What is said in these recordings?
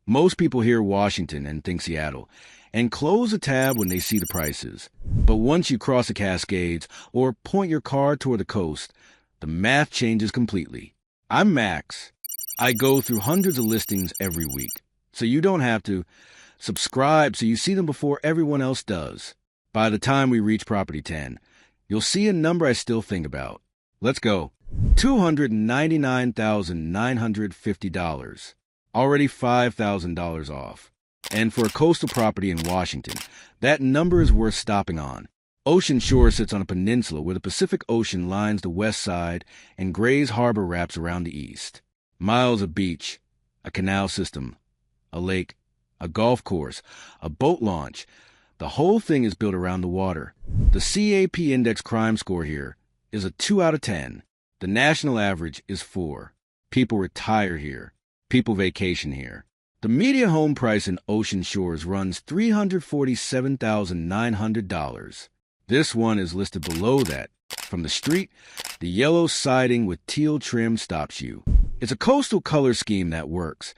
Most people hear Washington and think Seattle, and close a tab when they see the prices. But once you cross the Cascades or point your car toward the coast, the math changes completely. I'm Max. I go through hundreds of listings every week, so you don't have to. Subscribe so you see them before everyone else does. By the time we reach property 10, you'll see a number I still think about. Let's go. $299,950. Already $5,000 off. And for a coastal property in Washington, that number is worth stopping on. Ocean Shore sits on a peninsula where the Pacific Ocean lines the west side and Gray's Harbor wraps around the east. Miles of beach, a canal system, a lake, a golf course, a boat launch. The whole thing is built around the water. The CAP index crime score here is a 2 out of 10. The national average is 4. People retire here. People vacation here. The median home price in Ocean Shores runs $347,900. This one is listed below that. From the street, the yellow siding with teal trim stops you. It's a coastal color scheme that works.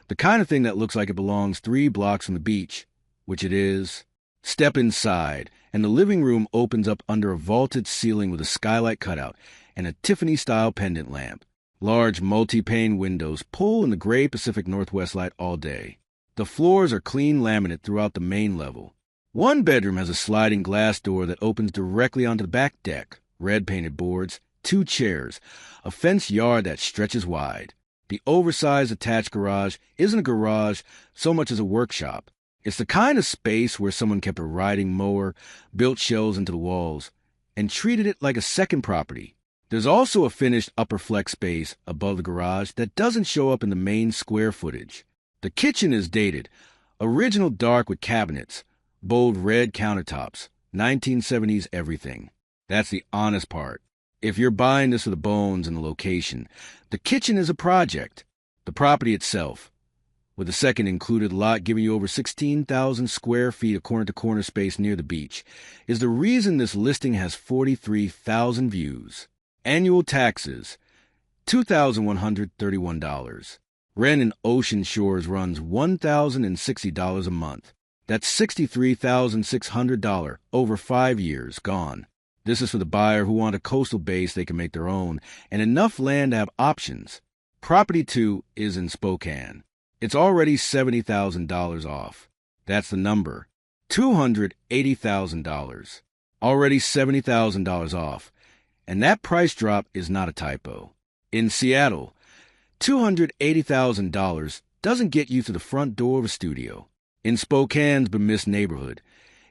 The kind of thing that looks like it belongs 3 blocks from the beach, which it is. Step inside, and the living room opens up under a vaulted ceiling with a skylight cutout and a Tiffany-style pendant lamp. Large multi-pane windows pull in the gray Pacific Northwest light all day. The floors are clean laminate throughout the main level. One bedroom has a sliding glass door that opens directly onto the back deck, red-painted boards, 2 chairs, a fenced yard that stretches wide. The oversized attached garage isn't a garage so much as a workshop. It's the kind of space where someone kept a riding mower, built shelves into the walls, and treated it like a second property. There's also a finished upper flex space above the garage that doesn't show up in the main square footage. The kitchen is dated, original dark with cabinets, bold red countertops, 1970s everything. That's the honest part. If you're buying this for the bones and the location, the kitchen is a project. The property itself, with a second included lot giving you over 16,000 square feet of corner-to-corner space near the beach, is the reason this listing has 43,000 views. Annual taxes, $2,131. Rent in Ocean Shores runs $1,060 a month. That's $63,600 over 5 years gone. This is for the buyer who want a coastal base they can make their own and enough land to have options. Property 2 is in Spokane. It's already $70,000 off. That's the number. $280,000. Already $70,000 off. And that price drop is not a typo. In Seattle, $280,000 doesn't get you to the front door of a studio. In Spokane's Bemiss neighborhood,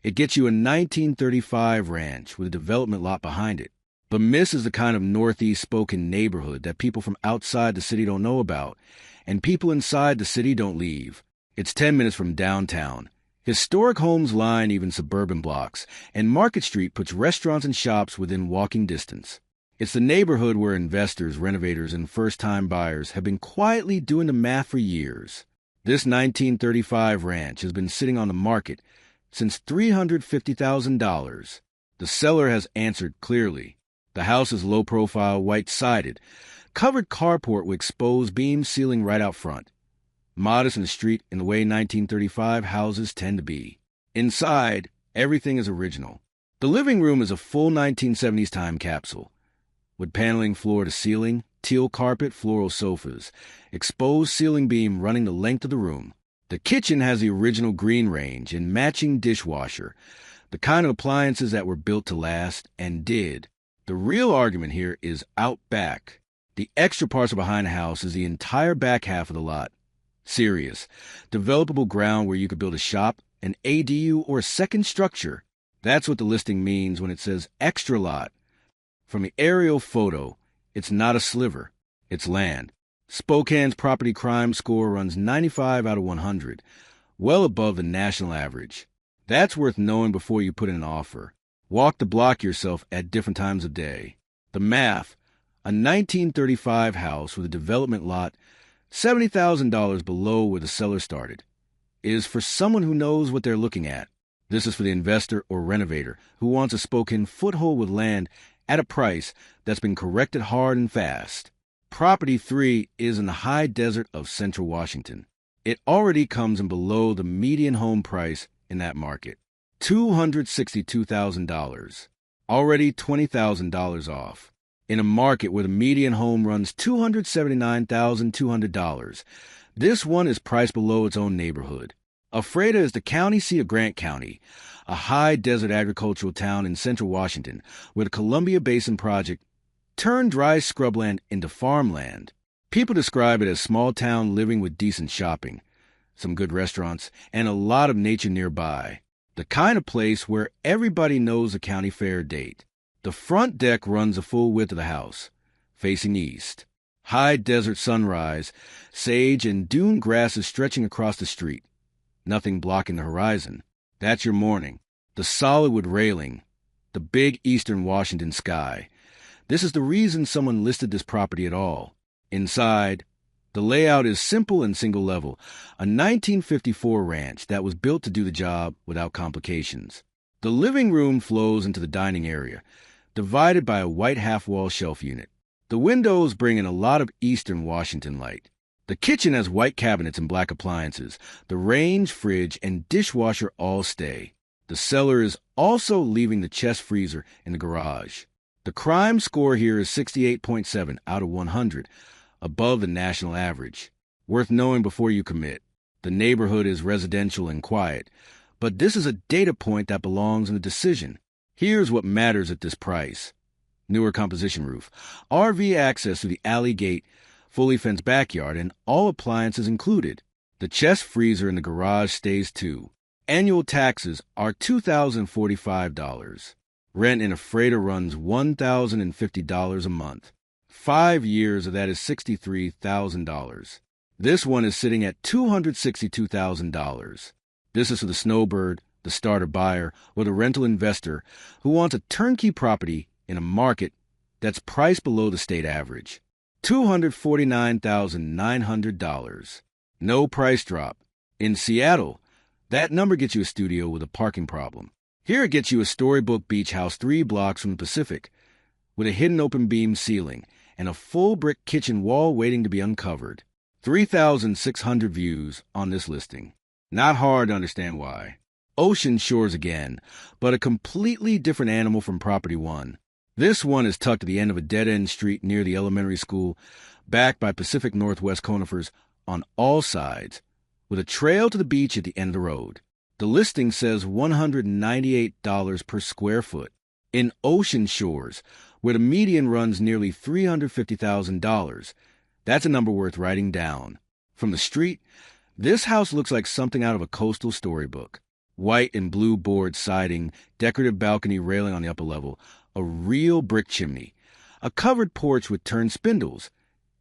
it gets you a 1935 ranch with a development lot behind it. Bemiss is the kind of northeast Spokane neighborhood that people from outside the city don't know about, and people inside the city don't leave. It's 10 minutes from downtown. Historic homes line even suburban blocks, and Market Street puts restaurants and shops within walking distance. It's the neighborhood where investors, renovators, and first-time buyers have been quietly doing the math for years. This 1935 ranch has been sitting on the market since $350,000. The seller has answered clearly. The house is low-profile, white-sided, covered carport with exposed beam ceiling right out front. Modest in the street in the way 1935 houses tend to be. Inside, everything is original. The living room is a full 1970s time capsule, with paneling floor to ceiling, teal carpet, floral sofas, exposed ceiling beam running the length of the room. The kitchen has the original green range and matching dishwasher, the kind of appliances that were built to last and did. The real argument here is out back. The extra parcel behind the house is the entire back half of the lot. Serious, developable ground where you could build a shop, an ADU, or a second structure. That's what the listing means when it says extra lot. From the aerial photo, it's not a sliver, it's land. Spokane's property crime score runs 95 out of 100, well above the national average. That's worth knowing before you put in an offer. Walk the block yourself at different times of day. The math, a 1935 house with a development lot $70,000 below where the seller started, is for someone who knows what they're looking at. This is for the investor or renovator who wants a Spokane foothold with land at a price that's been corrected hard and fast. Property 3 is in the high desert of central Washington. It already comes in below the median home price in that market. $262,000. Already $20,000 off. In a market where the median home runs $279,200, this one is priced below its own neighborhood. Ephrata is the county seat of Grant County, a high desert agricultural town in central Washington where the Columbia Basin Project turned dry scrubland into farmland. People describe it as small town living with decent shopping, some good restaurants, and a lot of nature nearby. The kind of place where everybody knows the county fair date. The front deck runs the full width of the house, facing east. High desert sunrise, sage and dune grasses stretching across the street. Nothing blocking the horizon. That's your morning. The solid wood railing. The big eastern Washington sky. This is the reason someone listed this property at all. Inside, the layout is simple and single level, a 1954 ranch that was built to do the job without complications. The living room flows into the dining area, divided by a white half-wall shelf unit. The windows bring in a lot of eastern Washington light. The kitchen has white cabinets and black appliances. The range, fridge, and dishwasher all stay. The cellar is also leaving the chest freezer in the garage. The crime score here is 68.7 out of 100, above the national average. Worth knowing before you commit. The neighborhood is residential and quiet, but this is a data point that belongs in the decision. Here's what matters at this price. Newer composition roof, RV access to the alley gate, fully fenced backyard, and all appliances included. The chest freezer in the garage stays too. Annual taxes are $2,045. Rent in Ephrata runs $1,050 a month. 5 years of that is $63,000. This one is sitting at $262,000. This is for the snowbird, the starter buyer, or the rental investor who wants a turnkey property in a market that's priced below the state average. $249,900. No price drop. In Seattle, that number gets you a studio with a parking problem. Here it gets you a storybook beach house 3 blocks from the Pacific, with a hidden open beam ceiling and a full brick kitchen wall waiting to be uncovered. 3,600 views on this listing. Not hard to understand why. Ocean shores again, but a completely different animal from Property 1. This one is tucked at the end of a dead-end street near the elementary school, backed by Pacific Northwest conifers on all sides, with a trail to the beach at the end of the road. The listing says $198 per square foot. In Ocean Shores, where the median runs nearly $350,000, that's a number worth writing down. From the street, this house looks like something out of a coastal storybook. White and blue board siding, decorative balcony railing on the upper level, a real brick chimney, a covered porch with turned spindles.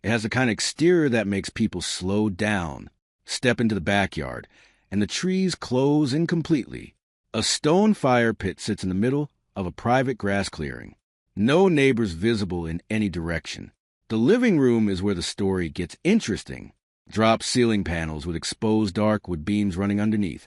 It has the kind of exterior that makes people slow down, step into the backyard, and the trees close in completely. A stone fire pit sits in the middle of a private grass clearing. No neighbors visible in any direction. The living room is where the story gets interesting. Drop ceiling panels with exposed arc with beams running underneath.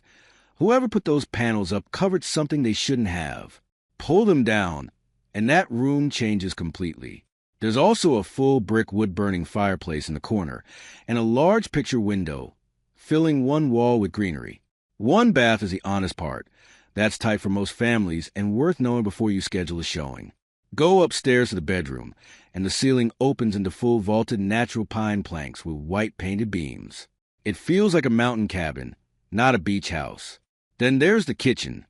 Whoever put those panels up covered something they shouldn't have. Pull them down, and that room changes completely. There's also a full brick wood-burning fireplace in the corner, and a large picture window, filling one wall with greenery. One bath is the honest part. That's tight for most families and worth knowing before you schedule a showing. Go upstairs to the bedroom, and the ceiling opens into full vaulted natural pine planks with white painted beams. It feels like a mountain cabin, not a beach house. Then there's the kitchen.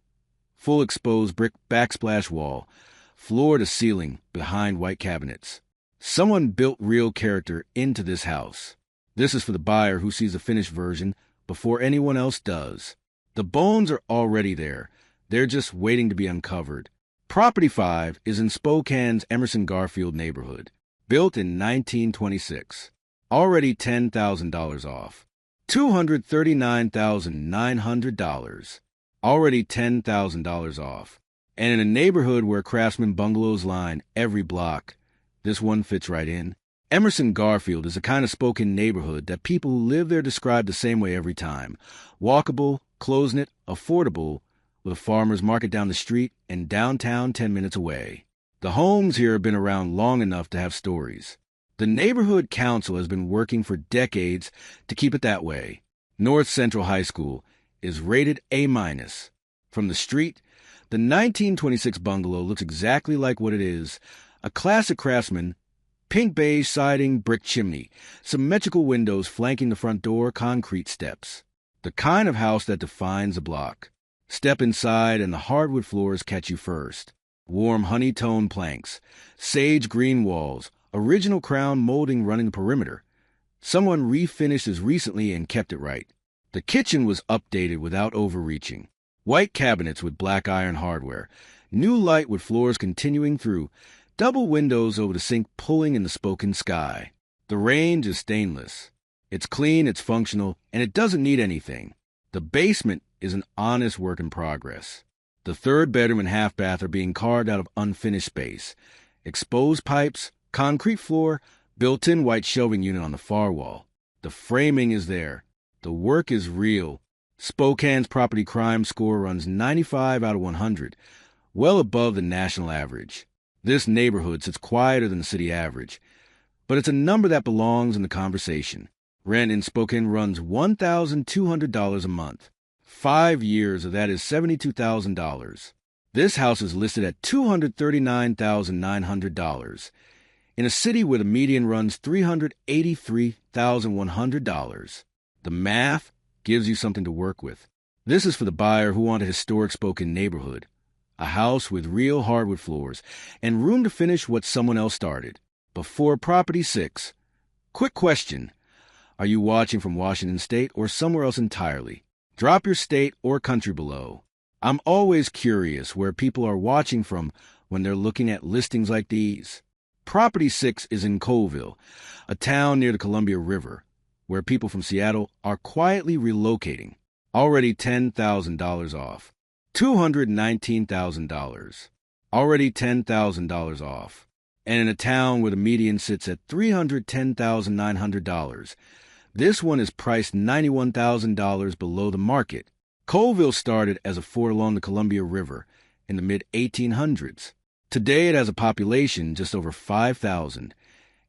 Full exposed brick backsplash wall, floor to ceiling behind white cabinets. Someone built real character into this house. This is for the buyer who sees the finished version before anyone else does. The bones are already there. They're just waiting to be uncovered. Property 5 is in Spokane's Emerson-Garfield neighborhood, built in 1926. Already $10,000 off. $239,900. Already $10,000 off. And in a neighborhood where Craftsman bungalows line every block, this one fits right in. Emerson-Garfield is a kind of Spokane neighborhood that people who live there describe the same way every time. Walkable, close-knit, affordable, with a farmer's market down the street and downtown 10 minutes away. The homes here have been around long enough to have stories. The neighborhood council has been working for decades to keep it that way. North Central High School is rated A-. From the street, the 1926 bungalow looks exactly like what it is, a classic Craftsman, pink beige siding, brick chimney, symmetrical windows flanking the front door, concrete steps. The kind of house that defines a block. Step inside and the hardwood floors catch you first. Warm honey-tone planks, sage green walls, original crown molding running the perimeter. Someone refinished this recently and kept it right. The kitchen was updated without overreaching. White cabinets with black iron hardware, new light with floors continuing through, double windows over the sink pulling in the Spokane sky. The range is stainless. It's clean, it's functional, and it doesn't need anything. The basement is an honest work in progress. The third bedroom and half bath are being carved out of unfinished space. Exposed pipes, concrete floor, built-in white shelving unit on the far wall. The framing is there. The work is real. Spokane's property crime score runs 95 out of 100, well above the national average. This neighborhood sits quieter than the city average, but it's a number that belongs in the conversation. Rent in Spokane runs $1,200 a month. 5 years of that is $72,000. This house is listed at $239,900 in a city where the median runs $383,100. The math gives you something to work with. This is for the buyer who wants a historic Spokane neighborhood, a house with real hardwood floors, and room to finish what someone else started. Before Property 6. Quick question. Are you watching from Washington State or somewhere else entirely? Drop your state or country below. I'm always curious where people are watching from when they're looking at listings like these. Property 6 is in Colville, a town near the Columbia River, where people from Seattle are quietly relocating. Already $10,000 off. $219,000. Already $10,000 off. And in a town where the median sits at $310,900, this one is priced $91,000 below the market. Colville started as a fort along the Columbia River in the mid-1800s. Today it has a population just over 5,000,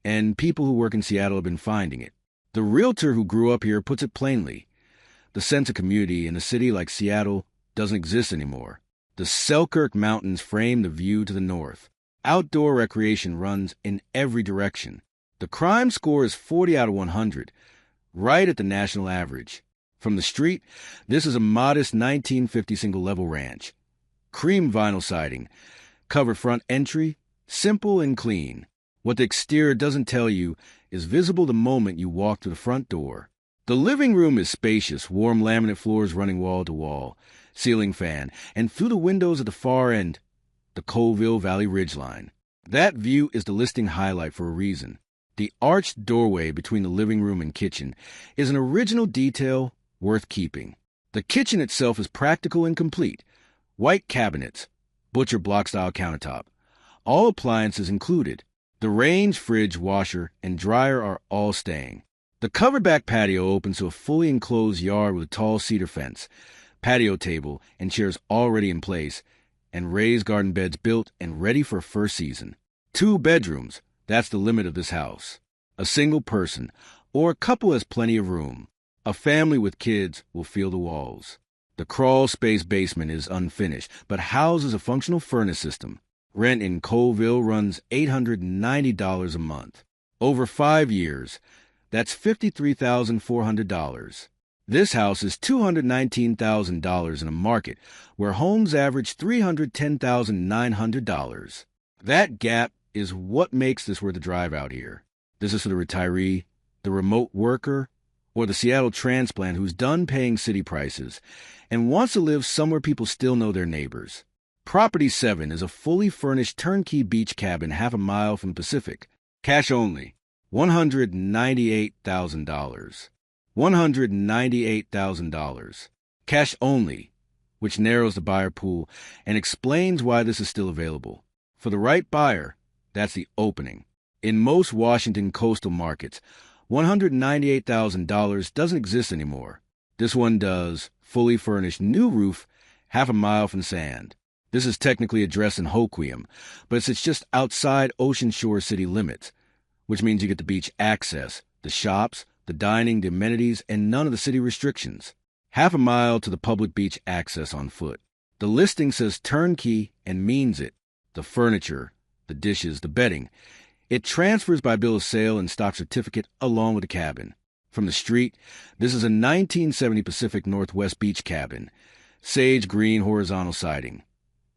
and people who work in Seattle have been finding it. The realtor who grew up here puts it plainly. The sense of community in a city like Seattle doesn't exist anymore. The Selkirk Mountains frame the view to the north. Outdoor recreation runs in every direction. The crime score is 40 out of 100, right at the national average. From the street, this is a modest 1950 single-level ranch. Cream vinyl siding, covered front entry, simple and clean. What the exterior doesn't tell you is visible the moment you walk through the front door. The living room is spacious, warm laminate floors running wall to wall, ceiling fan, and through the windows at the far end, the Colville Valley ridgeline. That view is the listing highlight for a reason. The arched doorway between the living room and kitchen is an original detail worth keeping. The kitchen itself is practical and complete. White cabinets, butcher block-style countertop, all appliances included. The range, fridge, washer, and dryer are all staying. The covered back patio opens to a fully enclosed yard with a tall cedar fence, patio table and chairs already in place, and raised garden beds built and ready for a first season. 2 bedrooms. That's the limit of this house. A single person, or a couple has plenty of room. A family with kids will feel the walls. The crawl space basement is unfinished, but houses a functional furnace system. Rent in Colville runs $890 a month. Over 5 years, that's $53,400. This house is $219,000 in a market where homes average $310,900. That gap is what makes this worth a drive out here. This is for the retiree, the remote worker, or the Seattle transplant who's done paying city prices and wants to live somewhere people still know their neighbors. Property 7 is a fully furnished turnkey beach cabin half a mile from the Pacific. Cash only. $198,000. $198,000. Cash only, which narrows the buyer pool and explains why this is still available. For the right buyer, that's the opening. In most Washington coastal markets, $198,000 doesn't exist anymore. This one does. Fully furnished new roof, half a mile from sand. This is technically addressed in Hoquiam, but it's just outside Ocean Shore city limits, which means you get the beach access, the shops, the dining, the amenities, and none of the city restrictions. Half a mile to the public beach access on foot. The listing says turnkey and means it. The furniture, the dishes, the bedding. It transfers by bill of sale and stock certificate along with the cabin. From the street, this is a 1970 Pacific Northwest beach cabin. Sage green horizontal siding.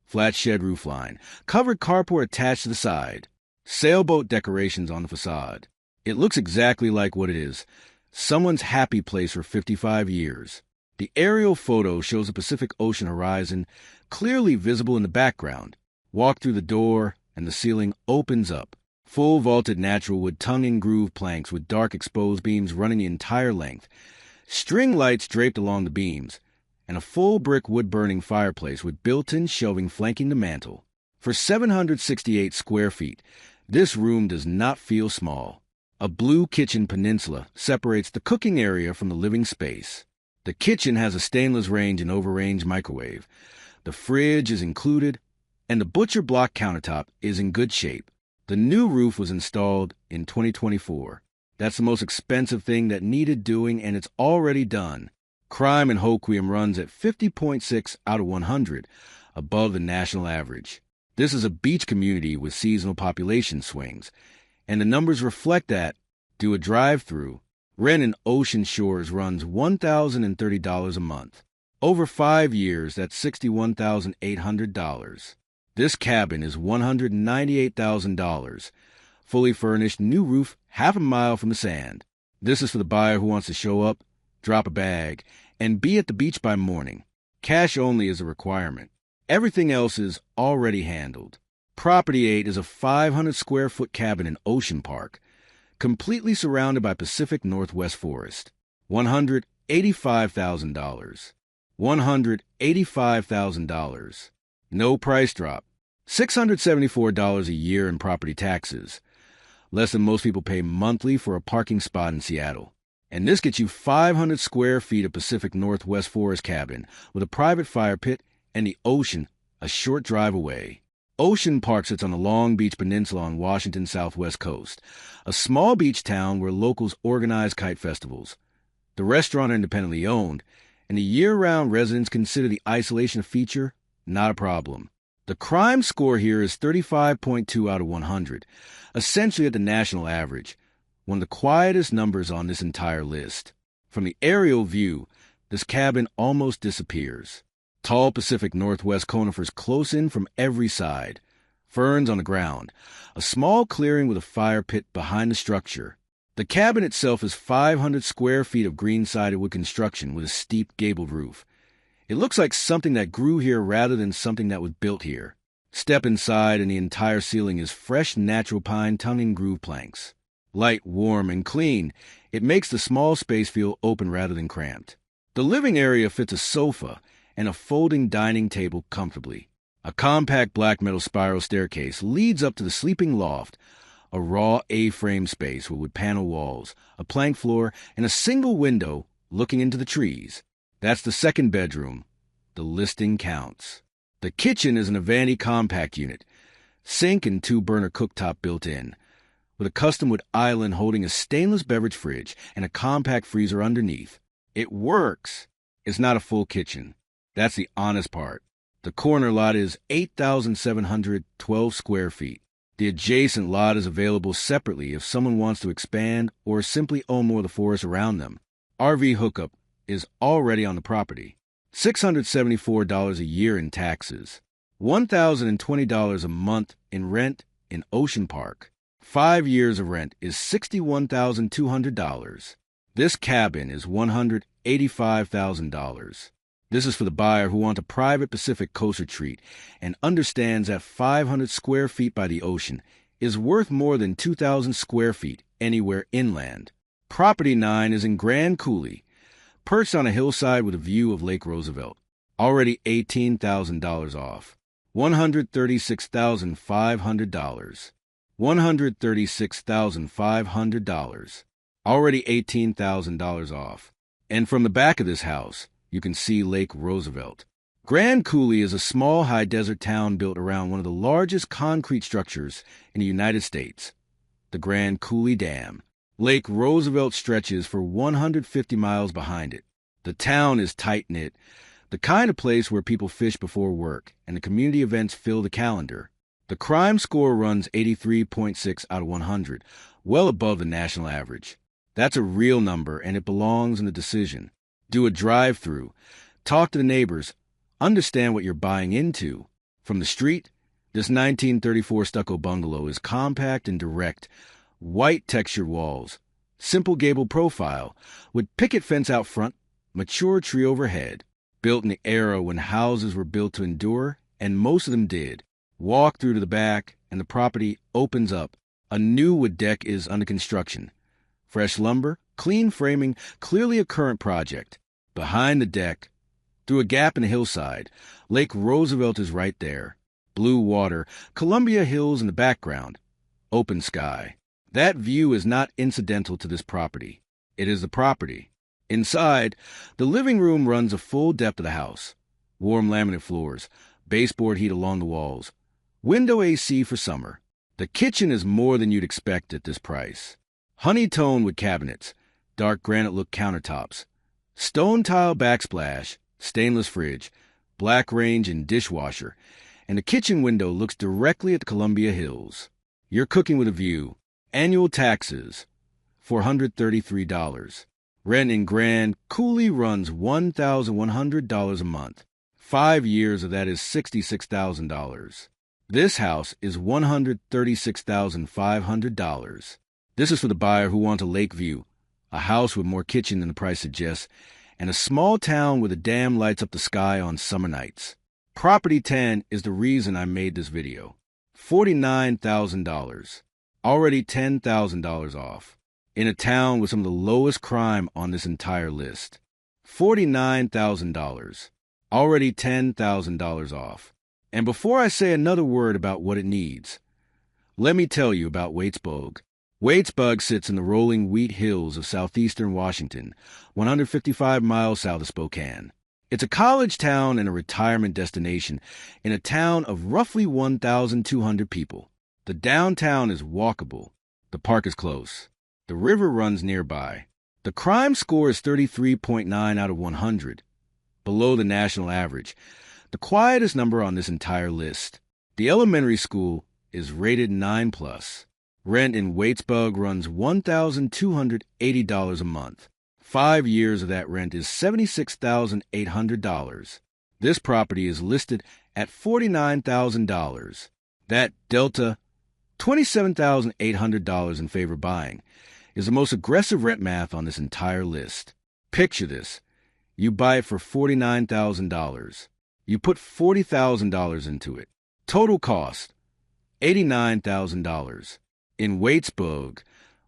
Flat shed roofline. Covered carport attached to the side. Sailboat decorations on the facade. It looks exactly like what it is. Someone's happy place for 55 years. The aerial photo shows the Pacific Ocean horizon clearly visible in the background. Walk through the door, and the ceiling opens up. Full vaulted natural wood tongue-and-groove planks with dark exposed beams running the entire length. String lights draped along the beams, and a full brick wood-burning fireplace with built-in shelving flanking the mantel. For 768 square feet, this room does not feel small. A blue kitchen peninsula separates the cooking area from the living space. The kitchen has a stainless range and over-range microwave. The fridge is included, and the butcher block countertop is in good shape. The new roof was installed in 2024. That's the most expensive thing that needed doing, and it's already done. Crime in Hoquiam runs at 50.6 out of 100, above the national average. This is a beach community with seasonal population swings, and the numbers reflect that. Do a drive-through. Rent in Ocean Shores runs $1,030 a month. Over 5 years, that's $61,800. This cabin is $198,000. Fully furnished, new roof, half a mile from the sand. This is for the buyer who wants to show up, drop a bag, and be at the beach by morning. Cash only is a requirement. Everything else is already handled. Property 8 is a 500-square-foot cabin in Ocean Park, completely surrounded by Pacific Northwest forest. $185,000. $185,000. No price drop. $674 a year in property taxes. Less than most people pay monthly for a parking spot in Seattle. And this gets you 500 square feet of Pacific Northwest forest cabin with a private fire pit and the ocean a short drive away. Ocean Park sits on the Long Beach Peninsula on Washington's southwest coast, a small beach town where locals organize kite festivals. The restaurant are independently owned, and the year-round residents consider the isolation a feature, not a problem. The crime score here is 35.2 out of 100, essentially at the national average, one of the quietest numbers on this entire list. From the aerial view, this cabin almost disappears. Tall Pacific Northwest conifers close in from every side. Ferns on the ground. A small clearing with a fire pit behind the structure. The cabin itself is 500 square feet of green-sided wood construction with a steep gabled roof. It looks like something that grew here rather than something that was built here. Step inside and the entire ceiling is fresh natural pine tongue-and-groove planks. Light, warm, and clean, it makes the small space feel open rather than cramped. The living area fits a sofa and a folding dining table comfortably. A compact black metal spiral staircase leads up to the sleeping loft, a raw A-frame space with wood panel walls, a plank floor, and a single window looking into the trees. That's the second bedroom. The listing counts. The kitchen is an Avanti compact unit, sink and 2-burner cooktop built in, with a custom wood island holding a stainless beverage fridge and a compact freezer underneath. It works. It's not a full kitchen. That's the honest part. The corner lot is 8,712 square feet. The adjacent lot is available separately if someone wants to expand or simply own more of the forest around them. RV hookup is already on the property. $674 a year in taxes. $1,020 a month in rent in Ocean Park. 5 years of rent is $61,200. This cabin is $185,000. This is for the buyer who wants a private Pacific coast retreat and understands that 500 square feet by the ocean is worth more than 2,000 square feet anywhere inland. Property 9 is in Grand Coulee, perched on a hillside with a view of Lake Roosevelt. Already $18,000 off. $136,500. $136,500. Already $18,000 off. And from the back of this house, you can see Lake Roosevelt. Grand Coulee is a small high desert town built around one of the largest concrete structures in the United States, the Grand Coulee Dam. Lake Roosevelt stretches for 150 miles behind it. The town is tight-knit, the kind of place where people fish before work, and the community events fill the calendar. The crime score runs 83.6 out of 100, well above the national average. That's a real number, and it belongs in the decision. Do a drive-through. Talk to the neighbors. Understand what you're buying into. From the street, this 1934 stucco bungalow is compact and direct, white textured walls, simple gable profile, with picket fence out front, mature tree overhead. Built in the era when houses were built to endure, and most of them did. Walk through to the back, and the property opens up. A new wood deck is under construction. Fresh lumber, clean framing, clearly a current project. Behind the deck, through a gap in the hillside, Lake Roosevelt is right there. Blue water, Columbia Hills in the background. Open sky. That view is not incidental to this property. It is the property. Inside, the living room runs a full depth of the house. Warm laminate floors, baseboard heat along the walls. Window AC for summer. The kitchen is more than you'd expect at this price. Honey tone with cabinets, dark granite look countertops, stone tile backsplash, stainless fridge, black range and dishwasher, and the kitchen window looks directly at the Columbia Hills. You're cooking with a view. Annual taxes, $433. Rent in Grand Coulee runs $1,100 a month. 5 years of that is $66,000. This house is $136,500. This is for the buyer who wants a lake view, a house with more kitchen than the price suggests, and a small town where the dam lights up the sky on summer nights. Property 10 is the reason I made this video. $49,000. Already $10,000 off. In a town with some of the lowest crime on this entire list. $49,000. Already $10,000 off. And before I say another word about what it needs, let me tell you about Waitsburg. Waitsburg sits in the rolling wheat hills of southeastern Washington, 155 miles south of Spokane. It's a college town and a retirement destination in a town of roughly 1,200 people. The downtown is walkable. The park is close. The river runs nearby. The crime score is 33.9 out of 100, below the national average, the quietest number on this entire list. The elementary school is rated 9+. Rent in Waitsburg runs $1,280 a month. 5 years of that rent is $76,800. This property is listed at $49,000. That delta, $27,800 in favor of buying, is the most aggressive rent math on this entire list. Picture this. You buy it for $49,000. You put $40,000 into it. Total cost, $89,000. In Waitsburg,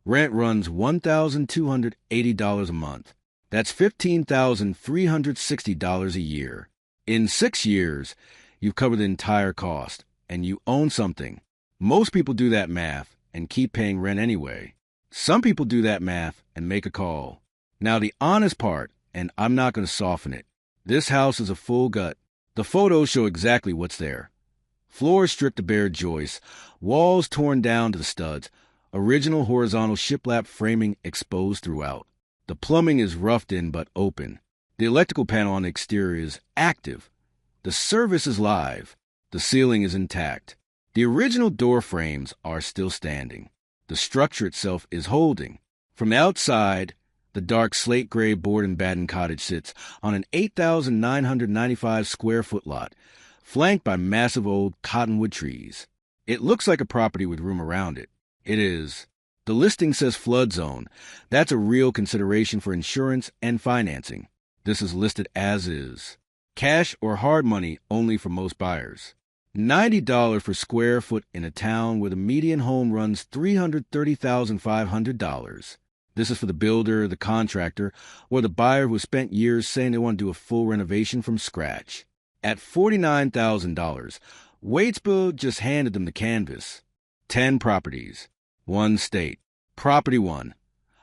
rent runs $1,280 a month. That's $15,360 a year. In 6 years, you've covered the entire cost, and you own something. Most people do that math and keep paying rent anyway. Some people do that math and make a call. Now the honest part, and I'm not going to soften it, this house is a full gut. The photos show exactly what's there. Floors stripped to bare joists, walls torn down to the studs, original horizontal shiplap framing exposed throughout. The plumbing is roughed in but open. The electrical panel on the exterior is active. The service is live. The ceiling is intact. The original door frames are still standing. The structure itself is holding. From the outside, the dark slate gray board and batten cottage sits on an 8,995 square foot lot, flanked by massive old cottonwood trees. It looks like a property with room around it. It is. The listing says flood zone. That's a real consideration for insurance and financing. This is listed as is. Cash or hard money only for most buyers. $90 per square foot in a town where the median home runs $330,500. This is for the builder, the contractor, or the buyer who spent years saying they want to do a full renovation from scratch. At $49,000, Waitsburg just handed them the canvas. 10 properties, 1 state. Property 1,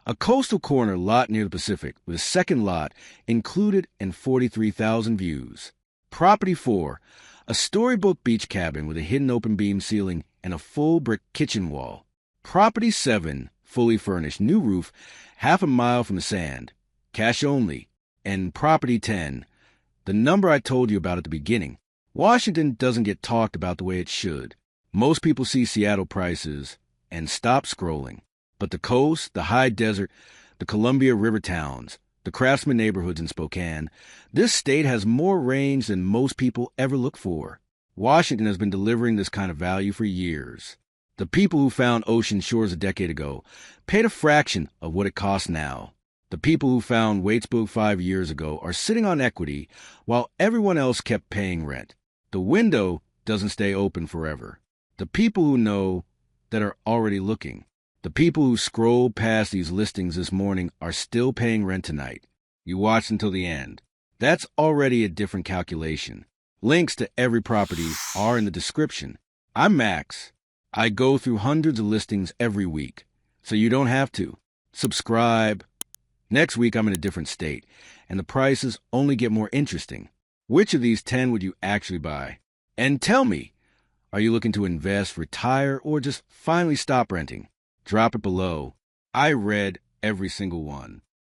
a coastal corner lot near the Pacific with a second lot included and 43,000 views. Property 4, a storybook beach cabin with a hidden open beam ceiling and a full brick kitchen wall. Property 7, fully furnished, new roof, half a mile from the sand, cash only, and property 10, the number I told you about at the beginning. Washington doesn't get talked about the way it should. Most people see Seattle prices and stop scrolling. But the coast, the high desert, the Columbia River towns, the Craftsman neighborhoods in Spokane, this state has more range than most people ever look for. Washington has been delivering this kind of value for years. The people who found ocean shores a decade ago paid a fraction of what it costs now. The people who found Waitsburg 5 years ago are sitting on equity while everyone else kept paying rent. The window doesn't stay open forever. The people who know that are already looking. The people who scrolled past these listings this morning are still paying rent tonight. You watched until the end. That's already a different calculation. Links to every property are in the description. I'm Max. I go through hundreds of listings every week, so you don't have to. Subscribe. Next week I'm in a different state, and the prices only get more interesting. Which of these 10 would you actually buy? And tell me, are you looking to invest, retire, or just finally stop renting? Drop it below. I read every single one.